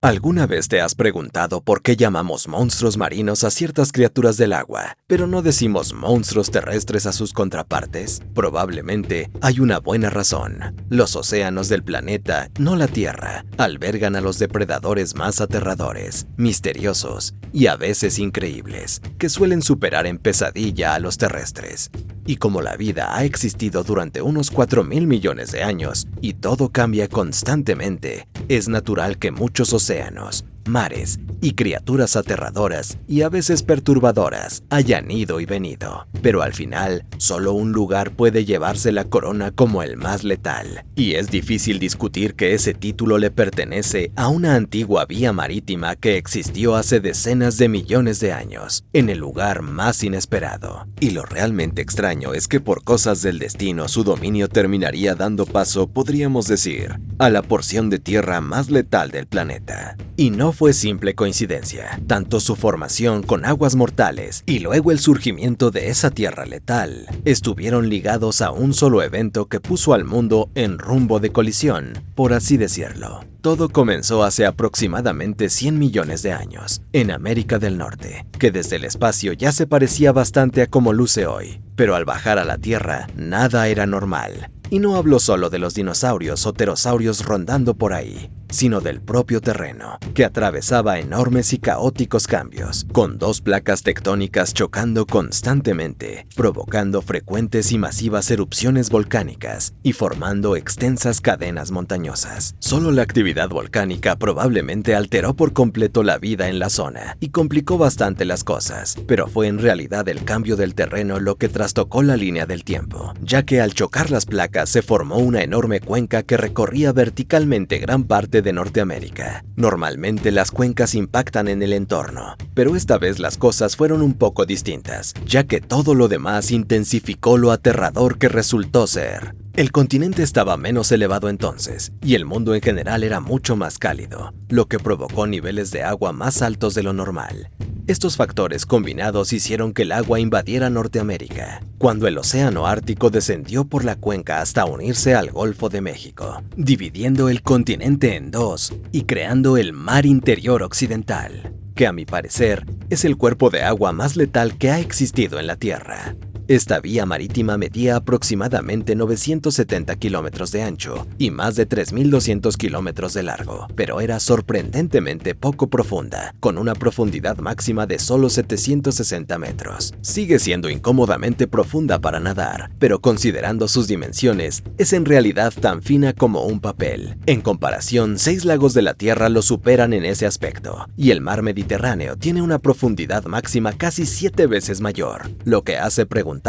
¿Alguna vez te has preguntado por qué llamamos monstruos marinos a ciertas criaturas del agua, pero no decimos monstruos terrestres a sus contrapartes? Probablemente hay una buena razón. Los océanos del planeta, no la Tierra, albergan a los depredadores más aterradores, misteriosos y a veces increíbles, que suelen superar en pesadilla a los terrestres. Y como la vida ha existido durante unos 4.000 millones de años y todo cambia constantemente, es natural que muchos océanos, mares y criaturas aterradoras y a veces perturbadoras hayan ido y venido. Pero al final, solo un lugar puede llevarse la corona como el más letal. Y es difícil discutir que ese título le pertenece a una antigua vía marítima que existió hace decenas de millones de años, en el lugar más inesperado. Y lo realmente extraño es que por cosas del destino su dominio terminaría dando paso, podríamos decir, a la porción de tierra más letal del planeta. Y no fue simple coincidencia. Tanto su formación con aguas mortales y luego el surgimiento de esa tierra letal estuvieron ligados a un solo evento que puso al mundo en rumbo de colisión, por así decirlo. Todo comenzó hace aproximadamente 100 millones de años, en América del Norte, que desde el espacio ya se parecía bastante a como luce hoy. Pero al bajar a la Tierra, nada era normal. Y no hablo solo de los dinosaurios o pterosaurios rondando por ahí, sino del propio terreno, que atravesaba enormes y caóticos cambios, con dos placas tectónicas chocando constantemente, provocando frecuentes y masivas erupciones volcánicas y formando extensas cadenas montañosas. Solo la actividad volcánica probablemente alteró por completo la vida en la zona y complicó bastante las cosas, pero fue en realidad el cambio del terreno lo que trastocó la línea del tiempo, ya que al chocar las placas se formó una enorme cuenca que recorría verticalmente gran parte de Norteamérica. Normalmente las cuencas impactan en el entorno, pero esta vez las cosas fueron un poco distintas, ya que todo lo demás intensificó lo aterrador que resultó ser. El continente estaba menos elevado entonces, y el mundo en general era mucho más cálido, lo que provocó niveles de agua más altos de lo normal. Estos factores combinados hicieron que el agua invadiera Norteamérica, cuando el océano Ártico descendió por la cuenca hasta unirse al Golfo de México, dividiendo el continente en dos y creando el Mar Interior Occidental, que a mi parecer es el cuerpo de agua más letal que ha existido en la Tierra. Esta vía marítima medía aproximadamente 970 kilómetros de ancho y más de 3.200 kilómetros de largo, pero era sorprendentemente poco profunda, con una profundidad máxima de solo 760 metros. Sigue siendo incómodamente profunda para nadar, pero considerando sus dimensiones, es en realidad tan fina como un papel. En comparación, 6 lagos de la Tierra lo superan en ese aspecto, y el mar Mediterráneo tiene una profundidad máxima casi 7 veces mayor, lo que hace preguntarse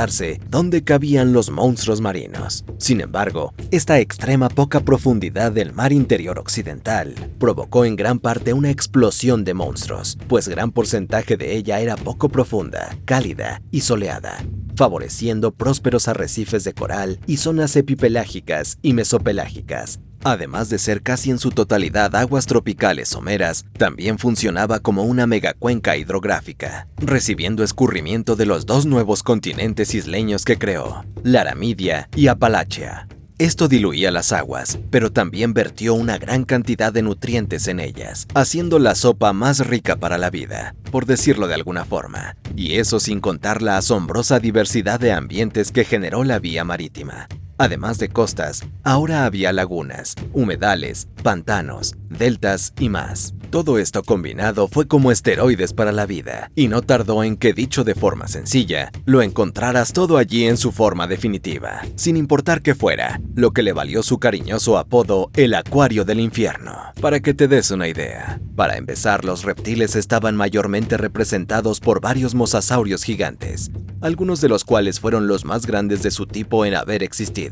dónde cabían los monstruos marinos. Sin embargo, esta extrema poca profundidad del mar interior occidental provocó en gran parte una explosión de monstruos, pues gran porcentaje de ella era poco profunda, cálida y soleada, favoreciendo prósperos arrecifes de coral y zonas epipelágicas y mesopelágicas. Además de ser casi en su totalidad aguas tropicales someras, también funcionaba como una megacuenca hidrográfica, recibiendo escurrimiento de los dos nuevos continentes isleños que creó, Laramidia y Apalachia. Esto diluía las aguas, pero también vertió una gran cantidad de nutrientes en ellas, haciendo la sopa más rica para la vida, por decirlo de alguna forma, y eso sin contar la asombrosa diversidad de ambientes que generó la vía marítima. Además de costas, ahora había lagunas, humedales, pantanos, deltas y más. Todo esto combinado fue como esteroides para la vida, y no tardó en que, dicho de forma sencilla, lo encontraras todo allí en su forma definitiva, sin importar qué fuera, lo que le valió su cariñoso apodo el Acuario del Infierno. Para que te des una idea, para empezar, los reptiles estaban mayormente representados por varios mosasaurios gigantes, algunos de los cuales fueron los más grandes de su tipo en haber existido.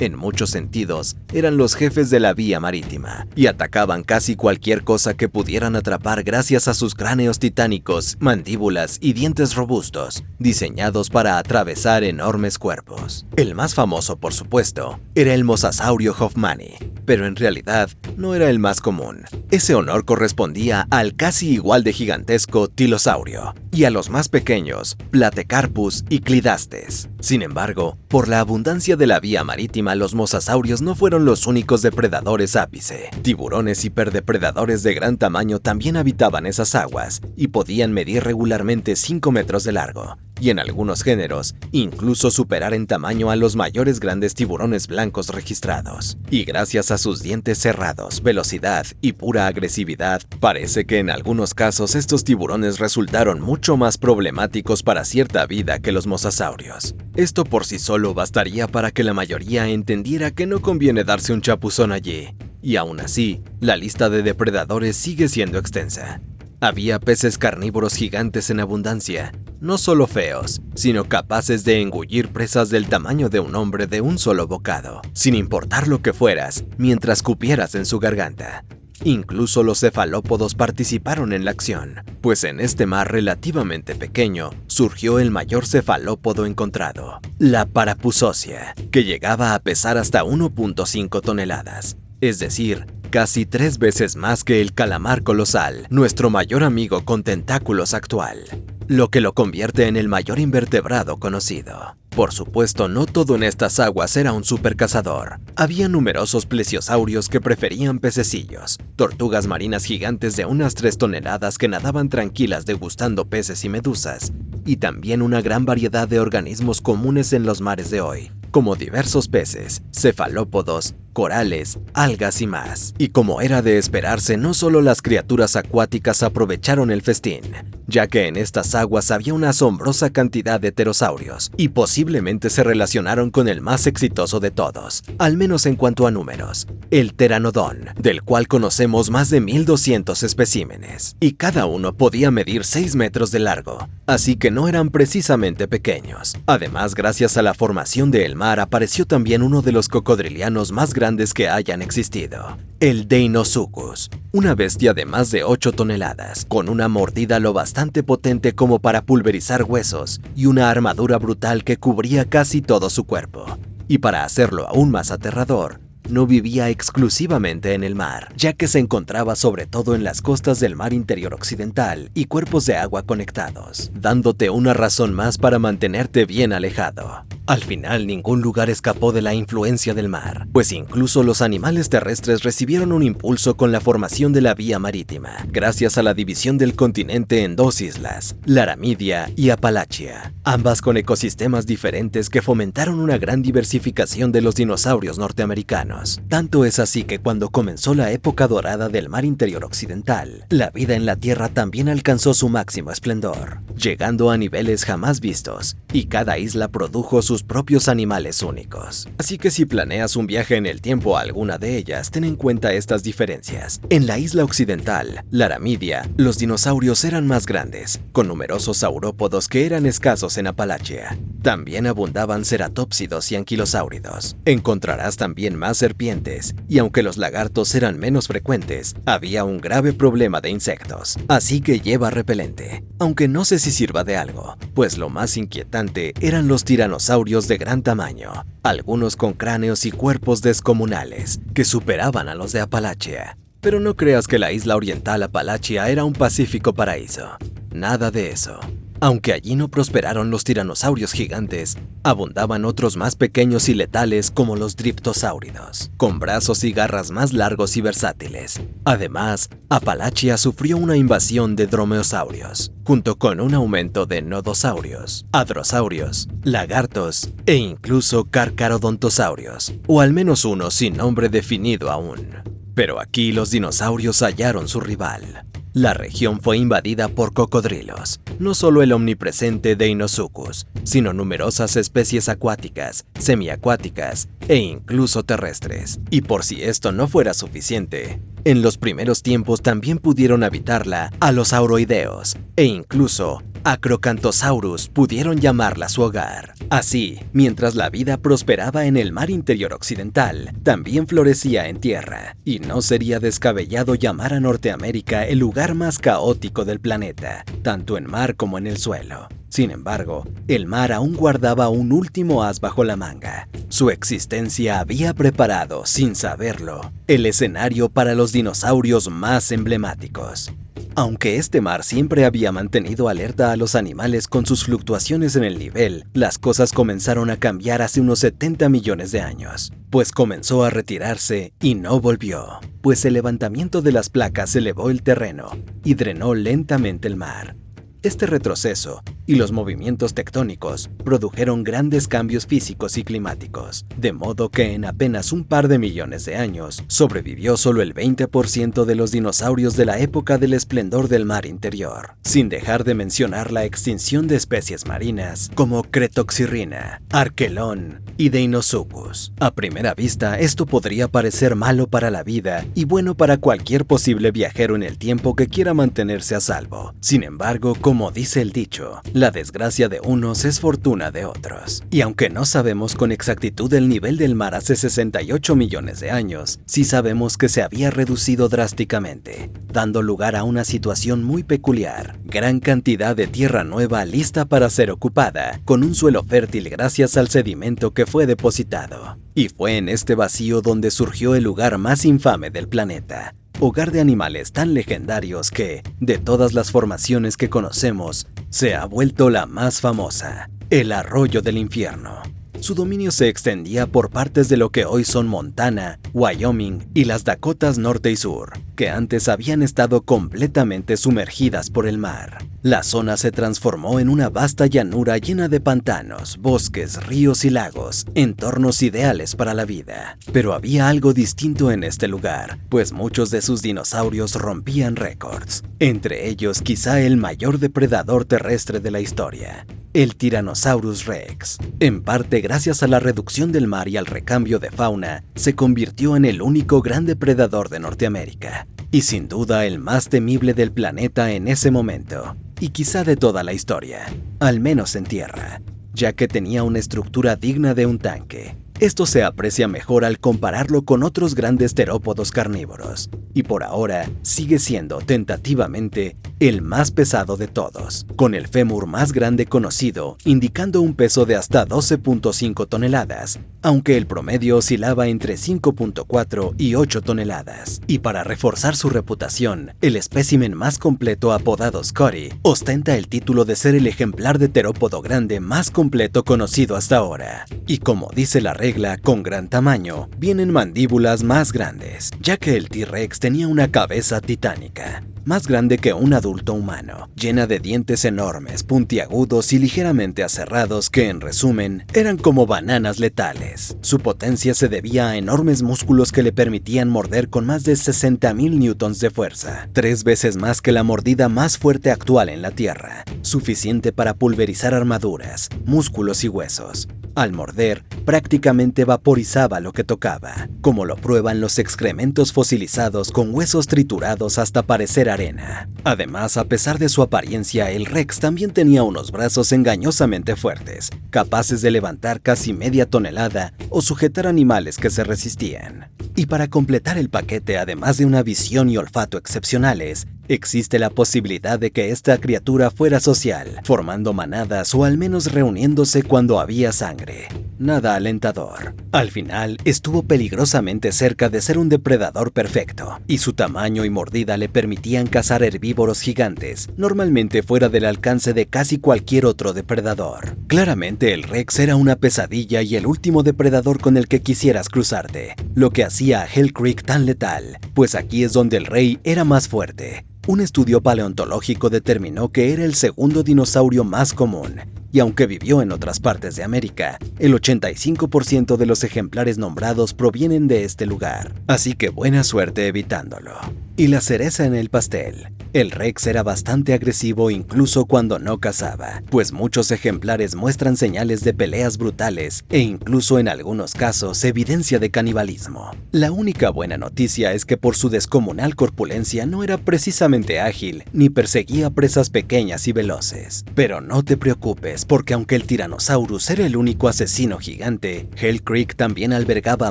En muchos sentidos, eran los jefes de la vía marítima, y atacaban casi cualquier cosa que pudieran atrapar gracias a sus cráneos titánicos, mandíbulas y dientes robustos, diseñados para atravesar enormes cuerpos. El más famoso, por supuesto, era el mosasaurio hoffmanni, pero en realidad no era el más común. Ese honor correspondía al casi igual de gigantesco tilosaurio, y a los más pequeños, Platecarpus y Clidastes. Sin embargo, por la abundancia de la vía marítima, los mosasaurios no fueron los únicos depredadores ápice. Tiburones hiperdepredadores de gran tamaño también habitaban esas aguas y podían medir regularmente 5 metros de largo, y en algunos géneros, incluso superar en tamaño a los mayores grandes tiburones blancos registrados. Y gracias a sus dientes cerrados, velocidad y pura agresividad, parece que en algunos casos estos tiburones resultaron mucho más problemáticos para cierta vida que los mosasaurios. Esto por sí solo bastaría para que la mayoría entendiera que no conviene darse un chapuzón allí. Y aún así, la lista de depredadores sigue siendo extensa. Había peces carnívoros gigantes en abundancia, no solo feos, sino capaces de engullir presas del tamaño de un hombre de un solo bocado, sin importar lo que fueras, mientras cupieras en su garganta. Incluso los cefalópodos participaron en la acción, pues en este mar relativamente pequeño surgió el mayor cefalópodo encontrado, la Parapusócea, que llegaba a pesar hasta 1.5 toneladas, es decir, casi 3 veces más que el calamar colosal, nuestro mayor amigo con tentáculos actual, lo que lo convierte en el mayor invertebrado conocido. Por supuesto, no todo en estas aguas era un supercazador. Había numerosos plesiosaurios que preferían pececillos, tortugas marinas gigantes de unas 3 toneladas que nadaban tranquilas degustando peces y medusas, y también una gran variedad de organismos comunes en los mares de hoy, como diversos peces, cefalópodos, corales, algas y más. Y como era de esperarse, no solo las criaturas acuáticas aprovecharon el festín, ya que en estas aguas había una asombrosa cantidad de pterosaurios, y posiblemente se relacionaron con el más exitoso de todos, al menos en cuanto a números, el Pteranodon, del cual conocemos más de 1200 especímenes, y cada uno podía medir 6 metros de largo, así que no eran precisamente pequeños. Además, gracias a la formación del mar, apareció también uno de los cocodrilianos más grandes que hayan existido, el Deinosuchus, una bestia de más de 8 toneladas, con una mordida lo bastante potente como para pulverizar huesos y una armadura brutal que cubría casi todo su cuerpo. Y para hacerlo aún más aterrador, no vivía exclusivamente en el mar, ya que se encontraba sobre todo en las costas del mar interior occidental y cuerpos de agua conectados, dándote una razón más para mantenerte bien alejado. Al final, ningún lugar escapó de la influencia del mar, pues incluso los animales terrestres recibieron un impulso con la formación de la vía marítima, gracias a la división del continente en 2 islas, Laramidia y Apalachia, ambas con ecosistemas diferentes que fomentaron una gran diversificación de los dinosaurios norteamericanos. Tanto es así que cuando comenzó la época dorada del mar interior occidental, la vida en la Tierra también alcanzó su máximo esplendor, llegando a niveles jamás vistos, y cada isla produjo sus propios animales únicos. Así que si planeas un viaje en el tiempo a alguna de ellas, ten en cuenta estas diferencias. En la isla occidental, Laramidia, los dinosaurios eran más grandes, con numerosos saurópodos que eran escasos en Apalachia. También abundaban ceratópsidos y anquilosáuridos. Encontrarás también más serpientes, y aunque los lagartos eran menos frecuentes, había un grave problema de insectos, así que lleva repelente, aunque no sé si sirva de algo, pues lo más inquietante eran los tiranosaurios de gran tamaño, algunos con cráneos y cuerpos descomunales, que superaban a los de Apalachia. Pero no creas que la isla oriental Apalachia era un pacífico paraíso. Nada de eso. Aunque allí no prosperaron los tiranosaurios gigantes, abundaban otros más pequeños y letales como los driptosáuridos, con brazos y garras más largos y versátiles. Además, Apalachia sufrió una invasión de dromeosaurios, junto con un aumento de nodosaurios, hadrosaurios, lagartos e incluso carcarodontosaurios, o al menos uno sin nombre definido aún. Pero aquí los dinosaurios hallaron su rival. La región fue invadida por cocodrilos, no solo el omnipresente Deinosuchus, sino numerosas especies acuáticas, semiacuáticas e incluso terrestres. Y por si esto no fuera suficiente, en los primeros tiempos también pudieron habitarla alosauroideos e incluso Acrocanthosaurus pudieron llamarla su hogar. Así, mientras la vida prosperaba en el mar interior occidental, también florecía en tierra, y no sería descabellado llamar a Norteamérica el lugar más caótico del planeta, tanto en mar como en el suelo. Sin embargo, el mar aún guardaba un último as bajo la manga. Su existencia había preparado, sin saberlo, el escenario para los dinosaurios más emblemáticos. Aunque este mar siempre había mantenido alerta a los animales con sus fluctuaciones en el nivel, las cosas comenzaron a cambiar hace unos 70 millones de años, pues comenzó a retirarse y no volvió, pues el levantamiento de las placas elevó el terreno y drenó lentamente el mar. Este retroceso y los movimientos tectónicos produjeron grandes cambios físicos y climáticos, de modo que en apenas un par de millones de años sobrevivió solo el 20% de los dinosaurios de la época del esplendor del mar interior, sin dejar de mencionar la extinción de especies marinas como Cretoxirrhina, Archelon y Deinosuchus. A primera vista, esto podría parecer malo para la vida y bueno para cualquier posible viajero en el tiempo que quiera mantenerse a salvo. Sin embargo, como dice el dicho, la desgracia de unos es fortuna de otros. Y aunque no sabemos con exactitud el nivel del mar hace 68 millones de años, sí sabemos que se había reducido drásticamente, dando lugar a una situación muy peculiar. Gran cantidad de tierra nueva lista para ser ocupada, con un suelo fértil gracias al sedimento que fue depositado. Y fue en este vacío donde surgió el lugar más infame del planeta, hogar de animales tan legendarios que, de todas las formaciones que conocemos, se ha vuelto la más famosa, el Arroyo del Infierno. Su dominio se extendía por partes de lo que hoy son Montana, Wyoming y las Dakotas Norte y Sur, que antes habían estado completamente sumergidas por el mar. La zona se transformó en una vasta llanura llena de pantanos, bosques, ríos y lagos, entornos ideales para la vida. Pero había algo distinto en este lugar, pues muchos de sus dinosaurios rompían récords, entre ellos quizá el mayor depredador terrestre de la historia, el Tyrannosaurus Rex. En parte gracias a la reducción del mar y al recambio de fauna, se convirtió en el único gran depredador de Norteamérica, y sin duda el más temible del planeta en ese momento, y quizá de toda la historia, al menos en tierra, ya que tenía una estructura digna de un tanque. Esto se aprecia mejor al compararlo con otros grandes terópodos carnívoros, y por ahora sigue siendo tentativamente el más pesado de todos, con el fémur más grande conocido, indicando un peso de hasta 12.5 toneladas, aunque el promedio oscilaba entre 5.4 y 8 toneladas. Y para reforzar su reputación, el espécimen más completo apodado Scotty ostenta el título de ser el ejemplar de terópodo grande más completo conocido hasta ahora. Y como dice la regla, con gran tamaño, vienen mandíbulas más grandes, ya que el T-Rex tenía una cabeza titánica, más grande que un adulto humano, llena de dientes enormes, puntiagudos y ligeramente aserrados que, en resumen, eran como bananas letales. Su potencia se debía a enormes músculos que le permitían morder con más de 60.000 newtons de fuerza, 3 veces más que la mordida más fuerte actual en la Tierra, suficiente para pulverizar armaduras, músculos y huesos. Al morder, prácticamente vaporizaba lo que tocaba, como lo prueban los excrementos fosilizados con huesos triturados hasta parecer arena. Además, a pesar de su apariencia, el Rex también tenía unos brazos engañosamente fuertes, capaces de levantar casi media tonelada o sujetar animales que se resistían. Y para completar el paquete, además de una visión y olfato excepcionales, existe la posibilidad de que esta criatura fuera social, formando manadas o al menos reuniéndose cuando había sangre. Nada alentador. Al final, estuvo peligrosamente cerca de ser un depredador perfecto, y su tamaño y mordida le permitían cazar herbívoros gigantes, normalmente fuera del alcance de casi cualquier otro depredador. Claramente el Rex era una pesadilla y el último depredador con el que quisieras cruzarte, lo que hacía a Hell Creek tan letal, pues aquí es donde el rey era más fuerte. Un estudio paleontológico determinó que era el segundo dinosaurio más común, y aunque vivió en otras partes de América, el 85% de los ejemplares nombrados provienen de este lugar, así que buena suerte evitándolo. Y la cereza en el pastel, el Rex era bastante agresivo incluso cuando no cazaba, pues muchos ejemplares muestran señales de peleas brutales e incluso en algunos casos evidencia de canibalismo. La única buena noticia es que por su descomunal corpulencia no era precisamente ágil ni perseguía presas pequeñas y veloces. Pero no te preocupes, porque aunque el Tyrannosaurus era el único asesino gigante, Hell Creek también albergaba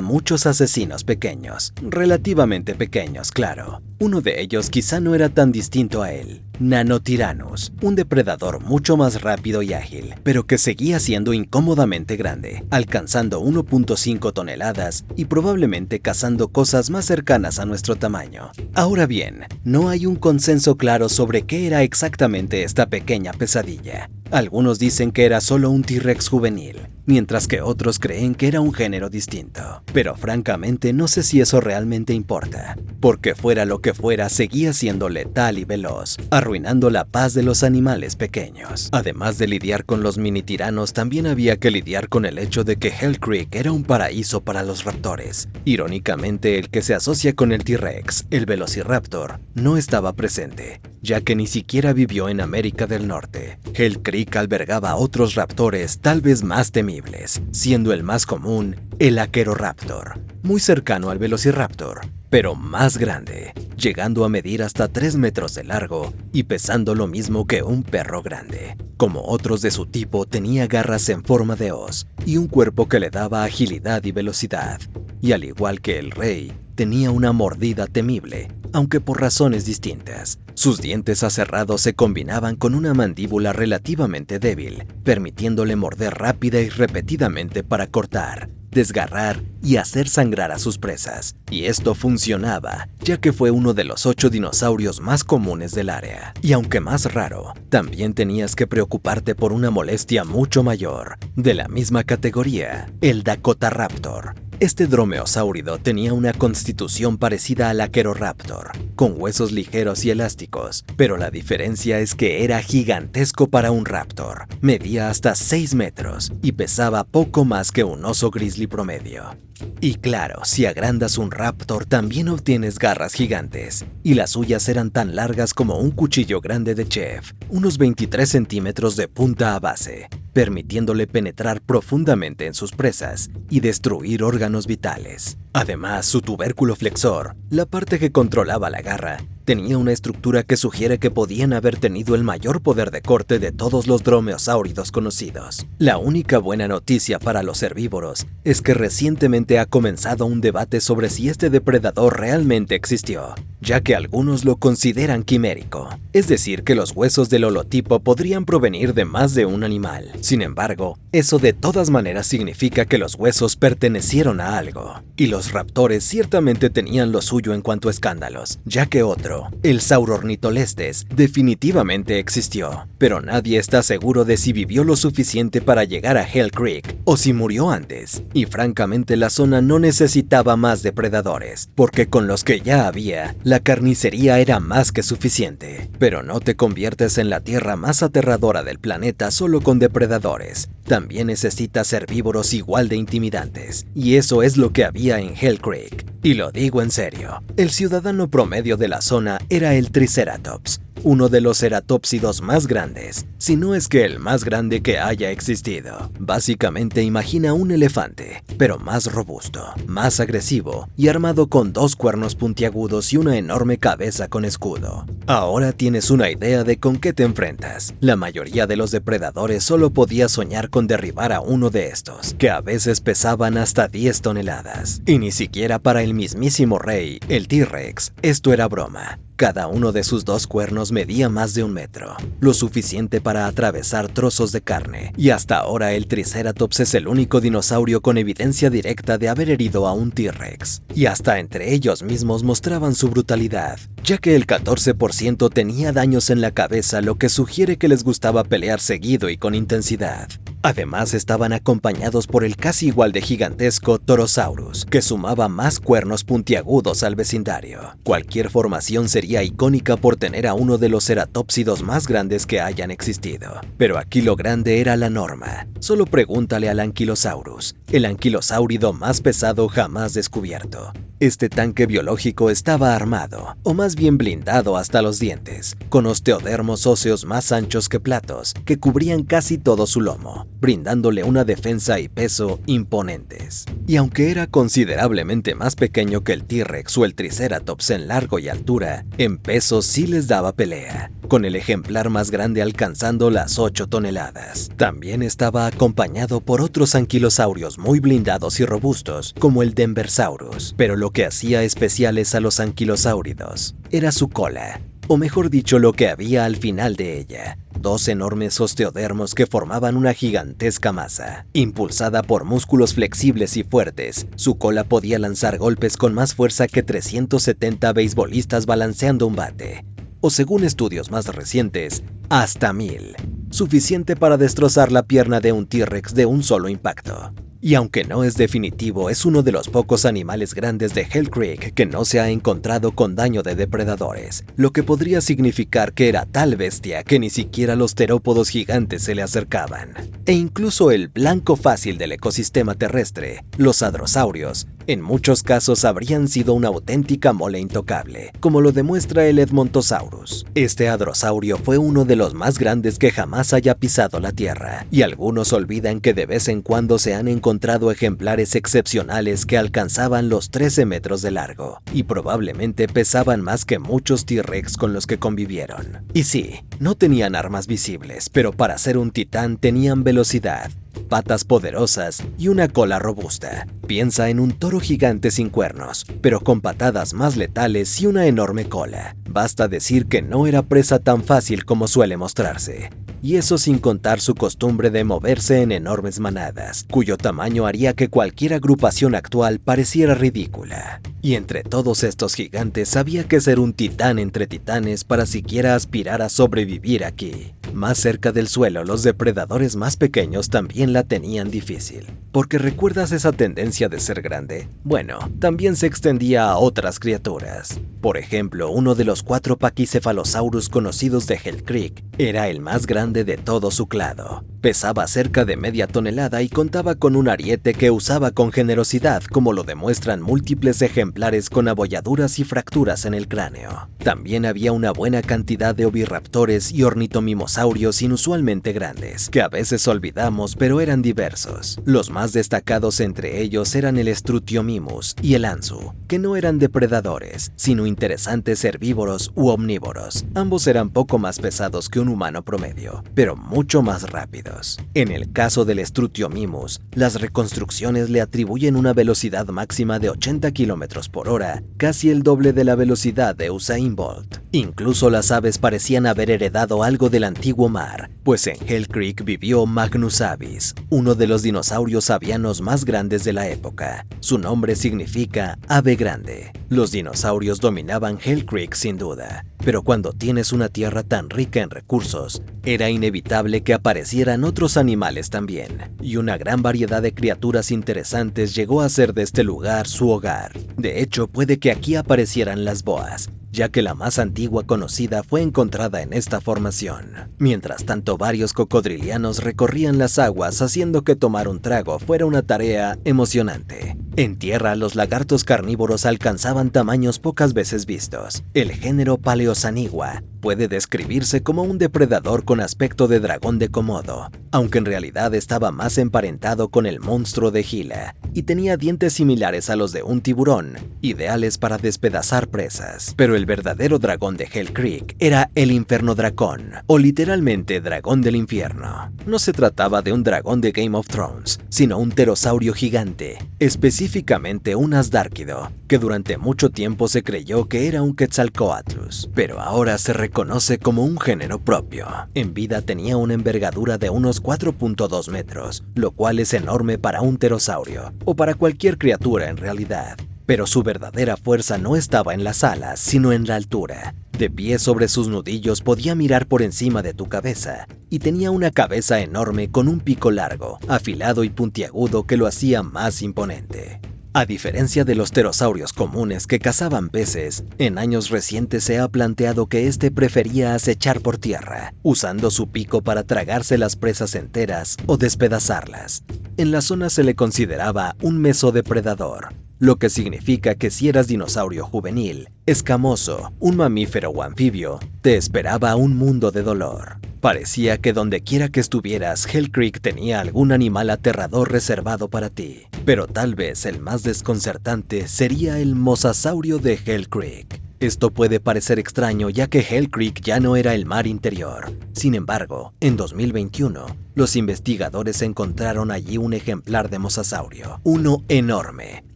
muchos asesinos pequeños, relativamente pequeños, claro. Uno de ellos quizá no era tan distinto a él. Nanotyrannus, un depredador mucho más rápido y ágil, pero que seguía siendo incómodamente grande, alcanzando 1.5 toneladas y probablemente cazando cosas más cercanas a nuestro tamaño. Ahora bien, no hay un consenso claro sobre qué era exactamente esta pequeña pesadilla. Algunos dicen que era solo un T-Rex juvenil, mientras que otros creen que era un género distinto. Pero francamente no sé si eso realmente importa, porque fuera lo que fuera seguía siendo letal y veloz, arruinando la paz de los animales pequeños. Además de lidiar con los mini tiranos, también había que lidiar con el hecho de que Hell Creek era un paraíso para los raptores. Irónicamente, el que se asocia con el T-Rex, el Velociraptor, no estaba presente, ya que ni siquiera vivió en América del Norte. Hell Creek albergaba otros raptores tal vez más temibles, siendo el más común el Acheroraptor, muy cercano al Velociraptor, pero más grande, llegando a medir hasta 3 metros de largo y pesando lo mismo que un perro grande. Como otros de su tipo, tenía garras en forma de hoz y un cuerpo que le daba agilidad y velocidad. Y al igual que el rey, tenía una mordida temible, aunque por razones distintas. Sus dientes aserrados se combinaban con una mandíbula relativamente débil, permitiéndole morder rápida y repetidamente para cortar, desgarrar y hacer sangrar a sus presas. Y esto funcionaba, ya que fue uno de los 8 dinosaurios más comunes del área. Y aunque más raro, también tenías que preocuparte por una molestia mucho mayor, de la misma categoría, el Dakotaraptor. Este dromeosáurido tenía una constitución parecida al Acheroraptor, con huesos ligeros y elásticos, pero la diferencia es que era gigantesco para un raptor. Medía hasta 6 metros y pesaba poco más que un oso grizzly promedio. Y claro, si agrandas un raptor también obtienes garras gigantes, y las suyas eran tan largas como un cuchillo grande de chef, unos 23 centímetros de punta a base, permitiéndole penetrar profundamente en sus presas y destruir órganos vitales. Además, su tubérculo flexor, la parte que controlaba la garra, tenía una estructura que sugiere que podían haber tenido el mayor poder de corte de todos los dromeosáuridos conocidos. La única buena noticia para los herbívoros es que recientemente ha comenzado un debate sobre si este depredador realmente existió, ya que algunos lo consideran quimérico, es decir, que los huesos del holotipo podrían provenir de más de un animal. Sin embargo, eso de todas maneras significa que los huesos pertenecieron a algo, y los raptores ciertamente tenían lo suyo en cuanto a escándalos, ya que otro, el Saurornitholestes, definitivamente existió, pero nadie está seguro de si vivió lo suficiente para llegar a Hell Creek o si murió antes, y francamente la zona no necesitaba más depredadores, porque con los que ya había, la carnicería era más que suficiente. Pero no te conviertes en la tierra más aterradora del planeta solo con depredadores, también necesitas herbívoros igual de intimidantes, y eso es lo que había en Hell Creek. Y lo digo en serio, el ciudadano promedio de la zona era el Triceratops, uno de los ceratópsidos más grandes, si no es que el más grande que haya existido. Básicamente imagina un elefante, pero más robusto, más agresivo y armado con 2 cuernos puntiagudos y una enorme cabeza con escudo. Ahora tienes una idea de con qué te enfrentas. La mayoría de los depredadores solo podía soñar con derribar a uno de estos, que a veces pesaban hasta 10 toneladas. Y ni siquiera para el mismísimo rey, el T-Rex, esto era broma. Cada uno de sus 2 cuernos medía más de 1 metro, lo suficiente para atravesar trozos de carne, y hasta ahora el Triceratops es el único dinosaurio con evidencia directa de haber herido a un T-Rex. Y hasta entre ellos mismos mostraban su brutalidad, ya que el 14% tenía daños en la cabeza, lo que sugiere que les gustaba pelear seguido y con intensidad. Además, estaban acompañados por el casi igual de gigantesco Torosaurus, que sumaba más cuernos puntiagudos al vecindario. Cualquier formación sería icónica por tener a uno de los ceratópsidos más grandes que hayan existido. Pero aquí lo grande era la norma. Solo pregúntale al Ankylosaurus, el anquilosáurido más pesado jamás descubierto. Este tanque biológico estaba armado, o más bien blindado hasta los dientes, con osteodermos óseos más anchos que platos, que cubrían casi todo su lomo, brindándole una defensa y peso imponentes. Y aunque era considerablemente más pequeño que el T-Rex o el Triceratops en largo y altura, En peso sí les daba pelea, con el ejemplar más grande alcanzando las 8 toneladas. También estaba acompañado por otros anquilosaurios muy blindados y robustos, como el Denversaurus. Pero lo que hacía especiales a los anquilosáuridos era su cola, o mejor dicho, lo que había al final de ella. 2 enormes osteodermos que formaban una gigantesca masa. Impulsada por músculos flexibles y fuertes, su cola podía lanzar golpes con más fuerza que 370 beisbolistas balanceando un bate. O según estudios más recientes, hasta 1000. Suficiente para destrozar la pierna de un T-Rex de un solo impacto. Y aunque no es definitivo, es uno de los pocos animales grandes de Hell Creek que no se ha encontrado con daño de depredadores, lo que podría significar que era tal bestia que ni siquiera los terópodos gigantes se le acercaban. E incluso el blanco fácil del ecosistema terrestre, los hadrosaurios, en muchos casos habrían sido una auténtica mole intocable, como lo demuestra el Edmontosaurus. Este hadrosaurio fue uno de los más grandes que jamás haya pisado la Tierra, y algunos olvidan que de vez en cuando se han encontrado ejemplares excepcionales que alcanzaban los 13 metros de largo, y probablemente pesaban más que muchos T-Rex con los que convivieron. Y sí, no tenían armas visibles, pero para ser un titán tenían velocidad, patas poderosas y una cola robusta. Piensa en un toro gigante sin cuernos, pero con patadas más letales y una enorme cola. Basta decir que no era presa tan fácil como suele mostrarse. Y eso sin contar su costumbre de moverse en enormes manadas, cuyo tamaño haría que cualquier agrupación actual pareciera ridícula. Y entre todos estos gigantes había que ser un titán entre titanes para siquiera aspirar a sobrevivir aquí. Más cerca del suelo, los depredadores más pequeños también la tenían difícil. ¿Porque recuerdas esa tendencia de ser grande? Bueno, también se extendía a otras criaturas. Por ejemplo, uno de los 4 paquicefalosaurus conocidos de Hell Creek era el más grande de todo su clado. Pesaba cerca de media tonelada y contaba con un ariete que usaba con generosidad, como lo demuestran múltiples ejemplares con abolladuras y fracturas en el cráneo. También había una buena cantidad de oviraptores y ornitomimosaurios inusualmente grandes, que a veces olvidamos pero eran diversos. Los más destacados entre ellos eran el Strutiomimus y el Anzu, que no eran depredadores, sino interesantes herbívoros u omnívoros. Ambos eran poco más pesados que un humano promedio, pero mucho más rápidos. En el caso del Strutiomimus, las reconstrucciones le atribuyen una velocidad máxima de 80 km por hora, casi el doble de la velocidad de Usain Bolt. Incluso las aves parecían haber heredado algo del antiguo mar, pues en Hell Creek vivió Magnus avis, uno de los dinosaurios avianos más grandes de la época. Su nombre significa ave grande. Los dinosaurios dominaban Hell Creek sin duda, pero cuando tienes una tierra tan rica en recursos, era inevitable que aparecieran otros animales también, y una gran variedad de criaturas interesantes llegó a ser de este lugar su hogar. De hecho, puede que aquí aparecieran las boas, ya que la más antigua conocida fue encontrada en esta formación. Mientras tanto, varios cocodrilianos recorrían las aguas, haciendo que tomar un trago fuera una tarea emocionante. En tierra, los lagartos carnívoros alcanzaban tamaños pocas veces vistos. El género Paleosanigua puede describirse como un depredador con aspecto de dragón de Komodo, aunque en realidad estaba más emparentado con el monstruo de Gila y tenía dientes similares a los de un tiburón, ideales para despedazar presas. Pero el verdadero dragón de Hell Creek era el Infernodracón, o literalmente dragón del infierno. No se trataba de un dragón de Game of Thrones, sino un pterosaurio gigante, específicamente un asdárquido, que durante mucho tiempo se creyó que era un Quetzalcoatlus, pero ahora se reconoce como un género propio. En vida tenía una envergadura de unos 4.2 metros, lo cual es enorme para un pterosaurio, o para cualquier criatura en realidad. Pero su verdadera fuerza no estaba en las alas, sino en la altura. De pie sobre sus nudillos podía mirar por encima de tu cabeza, y tenía una cabeza enorme con un pico largo, afilado y puntiagudo que lo hacía más imponente. A diferencia de los pterosaurios comunes que cazaban peces, en años recientes se ha planteado que este prefería acechar por tierra, usando su pico para tragarse las presas enteras o despedazarlas. En la zona se le consideraba un mesodepredador, lo que significa que si eras dinosaurio juvenil, escamoso, un mamífero o anfibio, te esperaba un mundo de dolor. Parecía que dondequiera que estuvieras, Hell Creek tenía algún animal aterrador reservado para ti. Pero tal vez el más desconcertante sería el mosasaurio de Hell Creek. Esto puede parecer extraño ya que Hell Creek ya no era el mar interior. Sin embargo, en 2021, los investigadores encontraron allí un ejemplar de mosasaurio, uno enorme,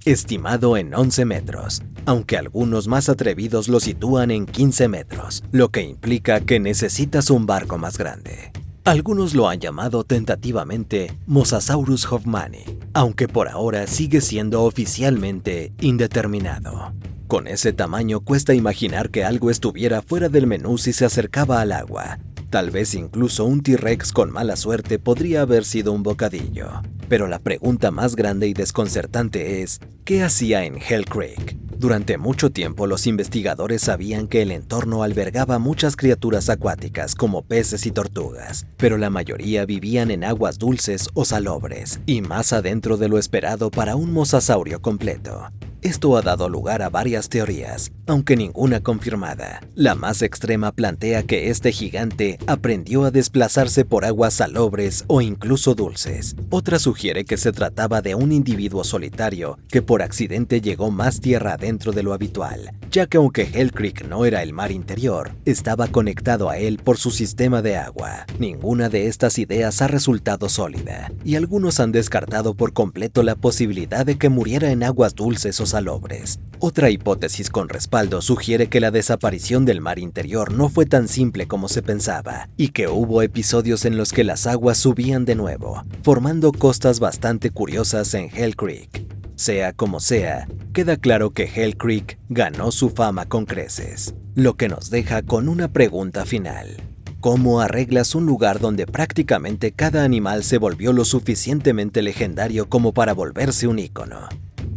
estimado en 11 metros, aunque algunos más atrevidos lo sitúan en 15 metros, lo que implica que necesitas un barco más grande. Algunos lo han llamado tentativamente Mosasaurus hoffmanni, aunque por ahora sigue siendo oficialmente indeterminado. Con ese tamaño cuesta imaginar que algo estuviera fuera del menú si se acercaba al agua. Tal vez incluso un T-Rex con mala suerte podría haber sido un bocadillo. Pero la pregunta más grande y desconcertante es, ¿qué hacía en Hell Creek? Durante mucho tiempo los investigadores sabían que el entorno albergaba muchas criaturas acuáticas como peces y tortugas, pero la mayoría vivían en aguas dulces o salobres, y más adentro de lo esperado para un mosasaurio completo. Esto ha dado lugar a varias teorías, aunque ninguna confirmada. La más extrema plantea que este gigante aprendió a desplazarse por aguas salobres o incluso dulces. Otra sugiere que se trataba de un individuo solitario que por accidente llegó más tierra adentro de lo habitual, ya que aunque Hell Creek no era el mar interior, estaba conectado a él por su sistema de agua. Ninguna de estas ideas ha resultado sólida, y algunos han descartado por completo la posibilidad de que muriera en aguas dulces o salobres. Otra hipótesis con respaldo sugiere que la desaparición del mar interior no fue tan simple como se pensaba, y que hubo episodios en los que las aguas subían de nuevo, formando costas bastante curiosas en Hell Creek. Sea como sea, queda claro que Hell Creek ganó su fama con creces, lo que nos deja con una pregunta final. ¿Cómo arreglas un lugar donde prácticamente cada animal se volvió lo suficientemente legendario como para volverse un ícono?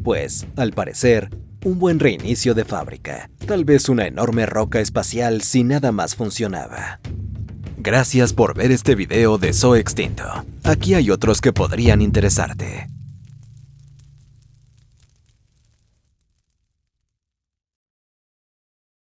Pues, al parecer, un buen reinicio de fábrica, tal vez una enorme roca espacial si nada más funcionaba. Gracias por ver este video de Zoo Extinto. Aquí hay otros que podrían interesarte.